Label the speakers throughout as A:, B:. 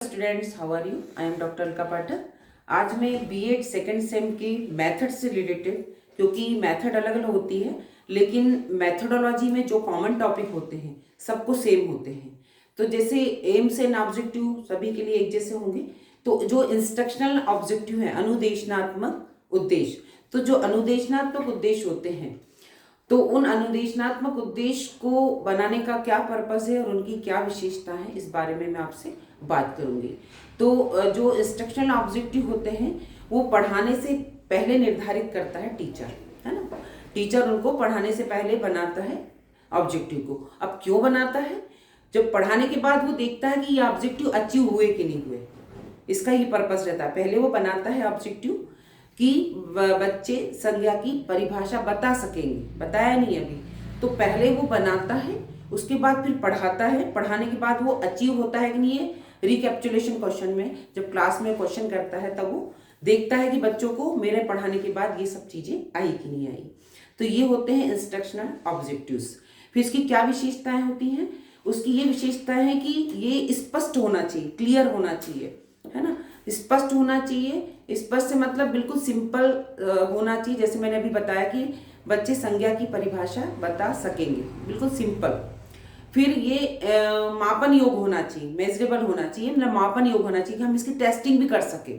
A: Students, how are you? I am doctor Alka Pathak. आज मैं BEd second sem के method से रिलेटेड, क्योंकि मेथड अलग अलग होती है लेकिन मेथोडोलॉजी में जो कॉमन टॉपिक होते हैं सबको सेम होते हैं। तो जैसे एम्स एंड ऑब्जेक्टिव सभी के लिए एक जैसे होंगे, तो जो इंस्ट्रक्शनल ऑब्जेक्टिव है अनुदेशनात्मक उद्देश्य, तो जो अनुदेशनात्मक उद्देश्य होते हैं तो उन अनुदेशनात्मक उद्देश्य को बनाने का क्या पर्पस है और उनकी क्या विशेषता है, इस बारे में मैं आपसे बात करूंगी। तो जो इंस्ट्रक्शनल ऑब्जेक्टिव होते हैं वो पढ़ाने से पहले निर्धारित करता है टीचर, है ना। टीचर उनको पढ़ाने से पहले बनाता है ऑब्जेक्टिव को। अब क्यों बनाता है? जब पढ़ाने के बाद वो देखता है कि ये ऑब्जेक्टिव अचीव हुए कि नहीं हुए, इसका ही पर्पस रहता है। पहले वो बनाता है ऑब्जेक्टिव कि बच्चे संज्ञा की परिभाषा बता सकेंगे, बताया नहीं अभी, तो पहले वो बनाता है, उसके बाद फिर पढ़ाता है। पढ़ाने के बाद वो अचीव होता है कि नहीं, है रिकैप्चुलेशन क्वेश्चन में जब क्लास में क्वेश्चन करता है तब वो देखता है कि बच्चों को मेरे पढ़ाने के बाद ये सब चीजें आई कि नहीं आई। तो ये होते हैं इंस्ट्रक्शनल ऑब्जेक्टिव्स। फिर इसकी क्या विशेषताएं होती हैं? उसकी ये विशेषता है कि ये स्पष्ट होना चाहिए, क्लियर होना चाहिए, है ना। स्पष्ट होना चाहिए। स्पष्ट से मतलब बिल्कुल सिंपल होना चाहिए। जैसे मैंने अभी बताया कि बच्चे संज्ञा की परिभाषा बता सकेंगे, बिल्कुल सिंपल। फिर ये मापन योग होना चाहिए, मेजरेबल होना चाहिए, मतलब मापन योग होना चाहिए कि हम इसकी टेस्टिंग भी कर सके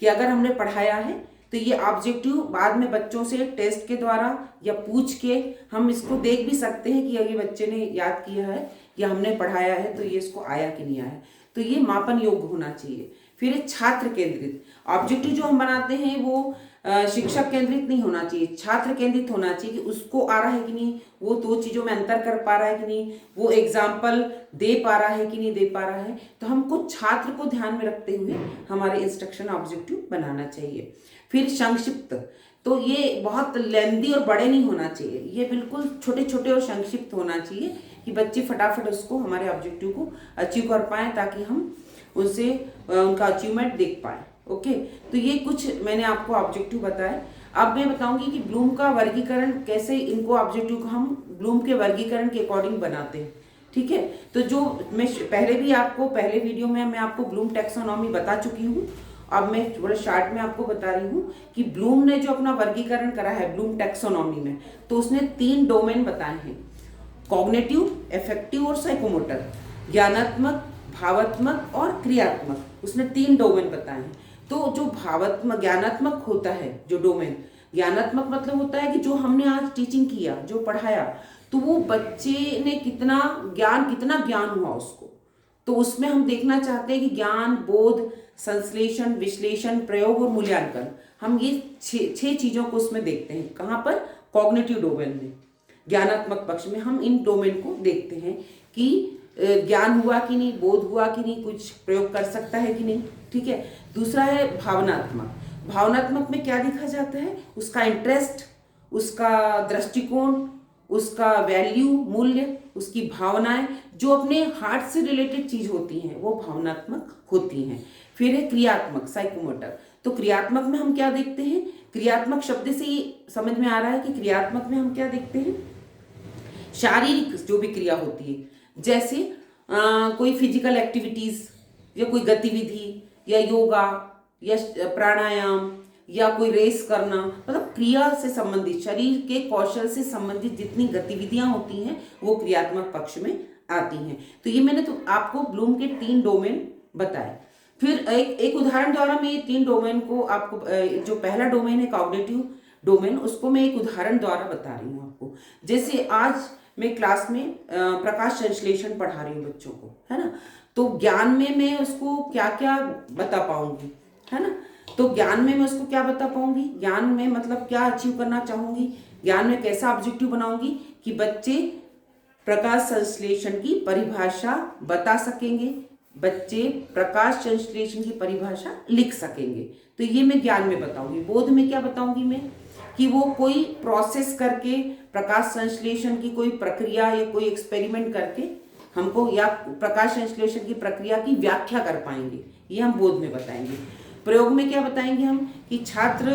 A: कि अगर हमने पढ़ाया है तो ये ऑब्जेक्टिव बाद में बच्चों से टेस्ट के द्वारा या पूछ के हम इसको देख भी सकते हैं कि अगर बच्चे ने याद किया है या हमने पढ़ाया है तो ये इसको आया कि नहीं आया। तो ये मापन योग होना चाहिए। फिर छात्र केंद्रित ऑब्जेक्टिव जो हम बनाते हैं वो शिक्षक केंद्रित नहीं होना चाहिए, छात्र केंद्रित होना चाहिए कि उसको आ रहा है कि नहीं, वो दो चीजों में अंतर कर पा रहा है कि नहीं, वो एग्जाम्पल दे पा रहा है कि नहीं दे पा रहा है। तो हमको छात्र को ध्यान में रखते हुए हमारे इंस्ट्रक्शन ऑब्जेक्टिव बनाना चाहिए। फिर संक्षिप्त, तो ये बहुत लेंदी और बड़े नहीं होना चाहिए, ये बिल्कुल छोटे छोटे और संक्षिप्त होना चाहिए कि बच्चे फटाफट उसको हमारे ऑब्जेक्टिव को अचीव कर पाए ताकि हम उससे उनका अचीवमेंट देख पाए। ओके, तो ये कुछ मैंने आपको ऑब्जेक्टिव बताए। अब मैं बताऊंगी कि ब्लूम का वर्गीकरण कैसे, इनको ऑब्जेक्टिव को हम ब्लूम के वर्गीकरण के अकॉर्डिंग बनाते हैं। ठीक है, तो जो मैं पहले भी आपको पहले वीडियो में मैं आपको ब्लूम टैक्सोनॉमी बता चुकी हूँ। अब मैं थोड़ा शार्ट में आपको बता रही हूँ कि ब्लूम ने जो अपना वर्गीकरण करा है ब्लूम टैक्सोनॉमी में, तो उसने 3 डोमेन बताए हैं, कॉग्निटिव, एफेक्टिव और साइकोमोटर, ज्ञानात्मक, भावात्मक और क्रियात्मक। उसने 3 डोमेन बताए हैं। तो जो भावात्मक ज्ञानात्मक होता है, जो डोमेन ज्ञानात्मक मतलब होता है कि जो हमने आज टीचिंग किया, जो पढ़ाया, तो वो बच्चे ने कितना ज्ञान हुआ उसको, तो उसमें हम देखना चाहते हैं कि ज्ञान, बोध, संश्लेषण, विश्लेषण, प्रयोग और मूल्यांकन, हम ये 6 चीजों को उसमें देखते हैं। कहाँ पर? कॉग्निटिव डोमेन में, ज्ञानात्मक पक्ष में हम इन डोमेन को देखते हैं कि ज्ञान हुआ कि नहीं, बोध हुआ कि नहीं, कुछ प्रयोग कर सकता है कि नहीं। ठीक है। दूसरा है भावनात्मक। भावनात्मक में क्या देखा जाता है? उसका इंटरेस्ट, उसका दृष्टिकोण, उसका वैल्यू, मूल्य, उसकी भावनाएं, जो अपने हार्ट से रिलेटेड चीज होती हैं वो भावनात्मक होती हैं। फिर है क्रियात्मक, साइकोमोटर। तो क्रियात्मक में हम क्या देखते हैं? क्रियात्मक शब्द से ही समझ में आ रहा है कि क्रियात्मक में हम क्या देखते हैं, शारीरिक जो भी क्रिया होती है, जैसे कोई फिजिकल एक्टिविटीज या कोई गतिविधि या योगा या प्राणायाम या कोई रेस करना, मतलब क्रिया से संबंधित, शरीर के कौशल से संबंधित जितनी गतिविधियां होती हैं वो क्रियात्मक पक्ष में आती हैं। तो ये मैंने तो आपको ब्लूम के 3 डोमेन बताए। फिर एक उदाहरण द्वारा मैं ये 3 डोमेन को आपको, जो पहला डोमेन है कॉग्निटिव डोमेन, उसको मैं एक उदाहरण द्वारा बता रही हूँ आपको। जैसे आज मैं क्लास में प्रकाश संश्लेषण पढ़ा रही हूँ बच्चों को, है ना। तो ज्ञान में मैं उसको क्या क्या बता पाऊंगी, है ना। तो ज्ञान में मैं उसको क्या बता पाऊंगी, ज्ञान में मतलब क्या अचीव करना चाहूंगी, ज्ञान में कैसा ऑब्जेक्टिव बनाऊंगी कि बच्चे प्रकाश संश्लेषण की परिभाषा बता सकेंगे, बच्चे प्रकाश संश्लेषण की परिभाषा लिख सकेंगे। तो ये मैं ज्ञान में बताऊंगी। बोध में क्या बताऊंगी मैं कि वो कोई प्रोसेस करके प्रकाश संश्लेषण की कोई प्रक्रिया या कोई एक्सपेरिमेंट करके हमको या प्रकाश संश्लेषण की प्रक्रिया की व्याख्या कर पाएंगे, ये हम बोध में बताएंगे। प्रयोग में क्या बताएंगे हम कि छात्र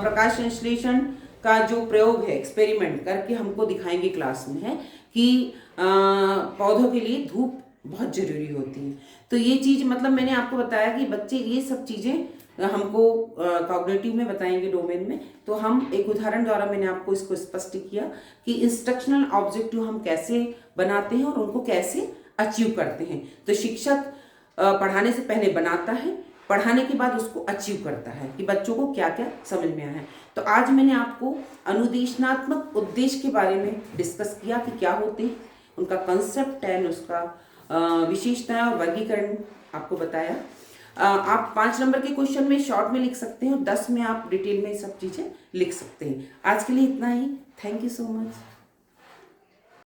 A: प्रकाश संश्लेषण का जो प्रयोग है, एक्सपेरिमेंट करके हमको दिखाएंगे क्लास में, है कि पौधों के लिए धूप बहुत जरूरी होती है। तो ये चीज मतलब मैंने आपको बताया कि बच्चे ये सब चीजें हमको कॉग्निटिव में बताएंगे डोमेन में। तो हम एक उदाहरण द्वारा मैंने आपको इसको स्पष्ट किया कि इंस्ट्रक्शनल ऑब्जेक्टिव हम कैसे बनाते हैं और उनको कैसे अचीव करते हैं। तो शिक्षक पढ़ाने से पहले बनाता है, पढ़ाने के बाद उसको अचीव करता है कि बच्चों को क्या क्या समझ में आया है। तो आज मैंने आपको अनुदेशनात्मक उद्देश्य के बारे में डिस्कस किया कि क्या होते हैं, उनका कंसेप्ट एंड उसका विशेषताएं और वर्गीकरण आपको बताया। आप 5 नंबर के क्वेश्चन में शॉर्ट में लिख सकते हैं और 10 में आप डिटेल में सब चीज़ें लिख सकते हैं। आज के लिए इतना ही। Thank you so much.